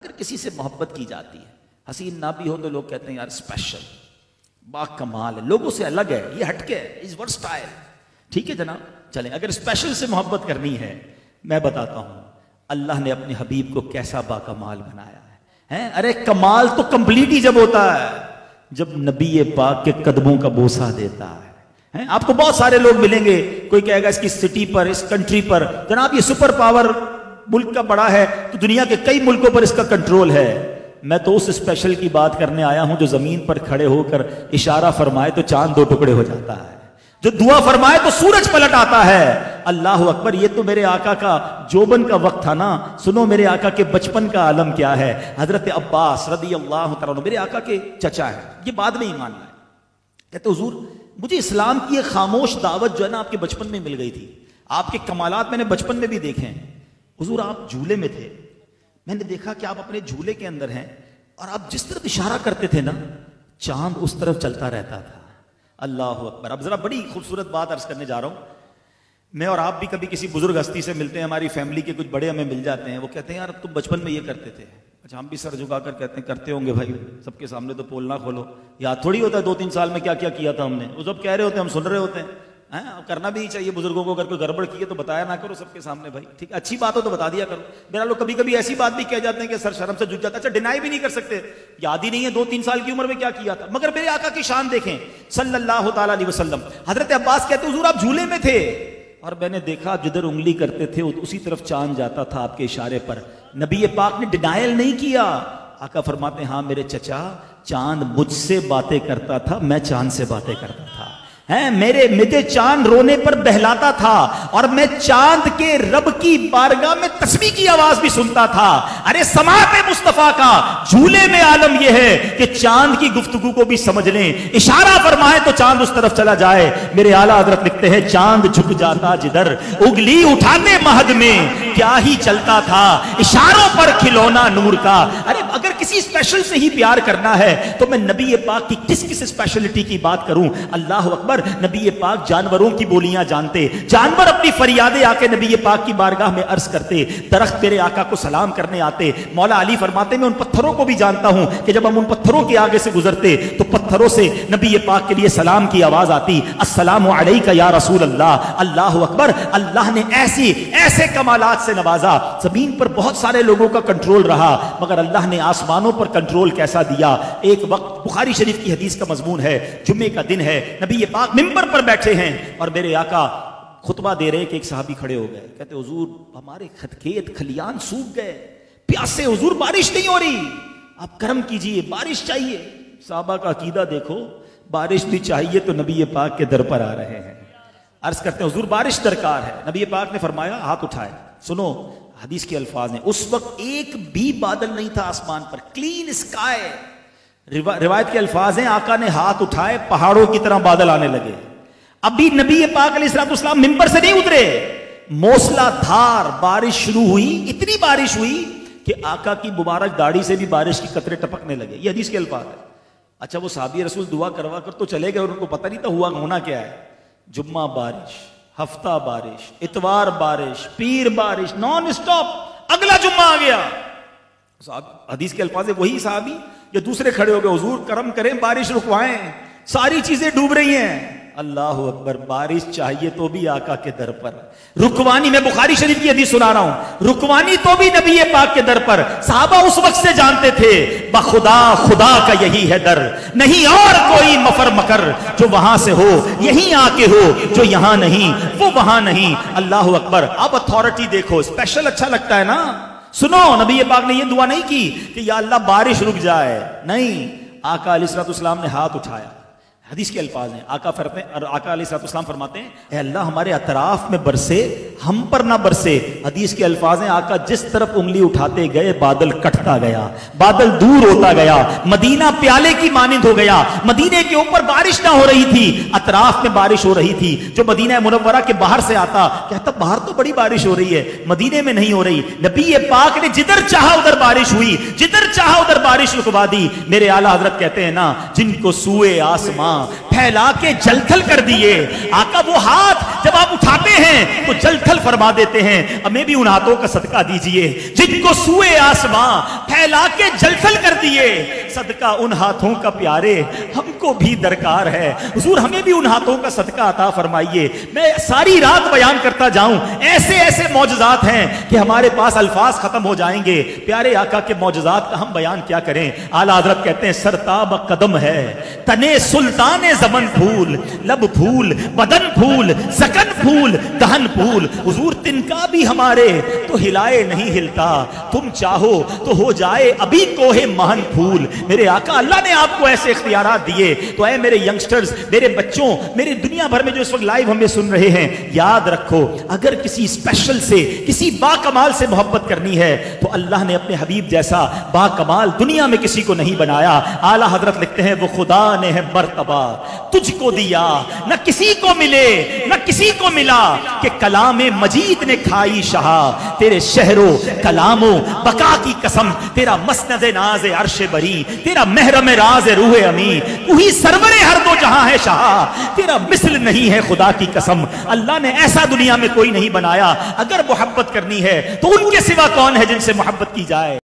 اگر کسی سے محبت کی جاتی ہے، حسین نہ بھی ہو تو لوگ کہتے ہیں یار اسپیشل، با کمال ہے، لوگوں سے الگ ہے، یہ ہٹ کے ہے، از ورسٹائل. ٹھیک ہے جناب، چلیں اگر اسپیشل سے محبت کرنی ہے، میں بتاتا ہوں اللہ نے اپنے حبیب کو کیسا با کمال بنایا ہے. ارے کمال تو کمپلیٹ ہی جب ہوتا ہے جب نبی پاک کے قدموں کا بوسہ دیتا ہے. آپ کو بہت سارے لوگ ملیں گے، کوئی کہے گا اس کی سٹی پر، اس کنٹری پر، جناب یہ سپر پاور ملک کا بڑا ہے تو دنیا کے کئی ملکوں پر اس کا کنٹرول ہے. میں تو اس اسپیشل کی بات کرنے آیا ہوں جو زمین پر کھڑے ہو کر اشارہ فرمائے تو چاند دو ٹکڑے ہو جاتا ہے، جو دعا فرمائے تو سورج پلٹ آتا ہے. اللہ اکبر. یہ تو میرے آقا کا جوبن کا وقت تھا نا. سنو میرے آقا کے بچپن کا عالم کیا ہے. حضرت عباس رضی اللہ تعالیٰ عنہ میرے آقا کے چچا ہے، یہ بعد میں ایمان لائے. کہتے حضور مجھے اسلام کی ایک خاموش دعوت جو ہے نا آپ کے بچپن میں مل گئی تھی، آپ کے کمالات میں نے بچپن میں بھی دیکھے ہیں. حضور آپ جھولے میں تھے، میں نے دیکھا کہ آپ اپنے جھولے کے اندر ہیں اور آپ جس طرف اشارہ کرتے تھے نا چاند اس طرف چلتا رہتا تھا. اللہ اکبر. اب ذرا بڑی خوبصورت بات عرض کرنے جا رہا ہوں. میں اور آپ بھی کبھی کسی بزرگ ہستی سے ملتے ہیں، ہماری فیملی کے کچھ بڑے ہمیں مل جاتے ہیں، وہ کہتے ہیں یار تم بچپن میں یہ کرتے تھے. اچھا ہم بھی سر جھکا کر کہتے ہیں کرتے ہوں گے بھائی، سب کے سامنے تو پول نہ کھولو، یاد تھوڑی ہوتا ہے 2-3 سال میں کیا کیا کیا تھا ہم نے. وہ سب کہہ رہے ہوتے ہیں، ہم سن رہے ہوتے ہیں. کرنا بھی نہیں چاہیے بزرگوں کو، اگر کوئی گڑبڑ کی ہے تو بتایا نہ کرو سب کے سامنے بھائی، ٹھیک ہے اچھی بات ہو تو بتا دیا کرو. میرا لوگ کبھی کبھی ایسی بات بھی کہہ جاتے ہیں کہ سر شرم سے جھک جاتا ہے. اچھا ڈینائی بھی نہیں کر سکتے، یاد ہی نہیں ہے 2-3 سال کی عمر میں کیا کیا تھا. مگر میرے آقا کی شان دیکھیں صلی اللہ تعالیٰ علیہ وسلم. حضرت عباس کہتے حضور آپ جھولے میں تھے اور میں نے دیکھا جدھر انگلی کرتے تھے اسی طرف چاند جاتا تھا آپ کے اشارے پر. نبی پاک نے ڈینائل نہیں کیا. آقا فرماتے ہاں میرے چچا چاند مجھ سے باتیں کرتا تھا، میں چاند سے باتیں کرتا تھا. مجھے چاند رونے پر بہلاتا تھا اور میں چاند کے رب کی بارگاہ میں تسبیح کی آواز بھی سنتا تھا. ارے سماعت مصطفیٰ کا جھولے میں عالم یہ ہے کہ چاند کی گفتگو کو بھی سمجھ لیں، اشارہ فرمائے تو چاند اس طرف چلا جائے. میرے اعلیٰ حضرت لکھتے ہیں چاند جھک جاتا جدھر اگلی اٹھاتے مہد میں کیا ہی چلتا تھا، اشاروں پر کھلونا نور کا. ارے اگر کسی اسپیشل سے ہی پیار کرنا ہے تو میں نبی پاک کی کس اسپیشلٹی کی بات کروں. اللہ اکبر. نبی پاک جانوروں کی بولیاں جانتے، جانور اپنی فریادیں آ کے نبی پاک کی بارگاہ میں عرض کرتے، درخت میرے آقا کو سلام کرنے آتے. مولا علی فرماتے میں ان پتھروں کو بھی جانتا ہوں کہ جب ہم ان پتھروں کے آگے سے گزرتے تو پتھروں سے نبی پاک کے لیے سلام کی آواز آتی، السلام علیک یا رسول اللہ. اللہ اکبر. اللہ نے ایسے کمالات سے نوازا. زمین پر بہت سارے لوگوں کا کنٹرول رہا مگر اللہ نے آسمانوں پر کنٹرول کیسا دیا. ایک وقت بخاری شریف کی حدیث کا مضمون ہے، جمعے کا دن ہے، نبی پاک ممبر پر بیٹھے ہیں اور میرے آقا خطبہ دے رہے کہ ایک صحابی کھڑے ہو گئے. کہتے حضور ہمارے کھیت کھلیان سوکھ گئے، پیاسے حضور بارش نہیں ہو رہی، آپ کرم کیجئے، بارش چاہیے. صحابہ کا عقیدہ دیکھو، بارش بھی چاہیے تو نبی پاک کے در پر آ رہے ہیں. عرض کرتے ہیں حضور بارش درکار ہے. نبی پاک نے فرمایا ہاتھ اٹھائے. سنو حدیث کے الفاظ ہیں، اس وقت ایک بھی بادل نہیں تھا آسمان پر، کلین اسکائی. روایت کے الفاظ ہیں آقا نے ہاتھ اٹھائے، پہاڑوں کی طرح بادل آنے لگے. ابھی نبی پاک علیہ السلام ممبر سے نہیں اترے، موسلا دھار بارش شروع ہوئی. اتنی بارش ہوئی کہ آقا کی مبارک داڑھی سے بھی بارش کی قطرے ٹپکنے لگے. یہ حدیث کے الفاظ ہے. اچھا وہ صحابی رسول دعا کروا کر تو چلے گئے اور ان کو پتہ نہیں تھا ہونا کیا ہے. جمعہ بارش، ہفتہ بارش، اتوار بارش، پیر بارش، نان اسٹاپ. اگلا جمعہ آ گیا. حدیث کے الفاظ ہے وہی صحابی یا دوسرے کھڑے ہو گئے، حضور کرم کریں بارش رکوائیں، ساری چیزیں ڈوب رہی ہیں. اللہ اکبر. بارش چاہیے تو بھی آقا کے در پر رکوانی. میں بخاری شریف کی حدیث سنا رہا ہوں، رکوانی تو بھی نبی پاک کے در پر. صحابہ اس وقت سے جانتے تھے بخدا خدا کا یہی ہے در، نہیں اور کوئی مفر مکر جو وہاں سے ہو یہیں آ کے ہو، جو یہاں نہیں وہ وہاں نہیں. اللہ اکبر. اب اتھارٹی دیکھو، اسپیشل اچھا لگتا ہے نا. سنو نبی پاک نے یہ دعا نہیں کی کہ یا اللہ بارش رک جائے، نہیں. آقا علیہ السلام نے ہاتھ اٹھایا. حدیث کے الفاظ ہیں آقا علیہ السلام فرماتے ہیں اے اللہ ہمارے اطراف میں برسے، ہم پر نہ برسے. حدیث کے الفاظ ہیں آقا جس طرف انگلی اٹھاتے گئے بادل کٹتا گیا، بادل دور ہوتا گیا، مدینہ پیالے کی مانند ہو گیا. مدینے کے اوپر بارش نہ ہو رہی تھی، اطراف میں بارش ہو رہی تھی. جو مدینہ منورہ کے باہر سے آتا کہتا باہر تو بڑی بارش ہو رہی ہے، مدینے میں نہیں ہو رہی. نبی پاک نے جدھر چاہا ادھر بارش ہوئی، جدھر چاہا ادھر بارش رکوا دی. میرے اعلیٰ حضرت کہتے ہیں نا جن کو سوئے آسمان پھیلا کے جل تھل کر دیے. آقا وہ ہاتھ جب آپ اٹھاتے ہیں تو جل تھل فرما دیتے ہیں. ہمیں بھی ان ہاتھوں کا صدقہ دیجئے جن کو سوئے آسماں پھیلا کے جل تھل کر دیے. صدقہ ان ہاتھوں کا پیارے ہم کو بھی درکار ہے. حضور ہمیں بھی ان ہاتھوں کا صدقہ عطا فرمائیے. میں ساری رات بیان کرتا جاؤں, ایسے ایسے معجزات ہیں کہ ہمارے پاس الفاظ ختم ہو جائیں گے. پیارے آقا کے معجزات کا ہم بیان کیا کریں. اعلیٰ حضرت کہتے ہیں سرتاب قدم ہے تنے سلطان زمن پھول, لب پھول, بدن پھول, سکن پھول, دہن پھول. حضور تنکا بھی ہمارے تو ہلائے نہیں ہلتا, تم چاہو تو ہو جائے ابھی کوہ مہن پھول. میرے آقا اللہ نے آپ کو ایسے اختیارات دیے, تو اے میرے ینگسٹرز, میرے بچوں, میرے دنیا بھر میں جو اس وقت لائیو ہمیں سن رہے ہیں, یاد رکھو اگر کسی اسپیشل سے, کسی با کمال سے محبت کرنی ہے تو اللہ نے اپنے حبیب جیسا با کمال دنیا میں کسی کو نہیں بنایا. اعلیٰ حضرت لکھتے ہیں وہ خدا نے ہے مرتبہ تجھ کو دیا, نہ کسی کو ملے نہ کسی کو ملا, کہ کلام مجید نے کھائی شہا. تیرے شہرو کلامو بقا کی قسم, تیرا مسند ناز عرش بری, تیرا محرم راز روح امی, وہی سرور ہر دو جہاں ہے شہا, تیرا مثل نہیں ہے خدا کی قسم. اللہ نے ایسا دنیا میں کوئی نہیں بنایا. اگر محبت کرنی ہے تو ان کے سوا کون ہے جن سے محبت کی جائے.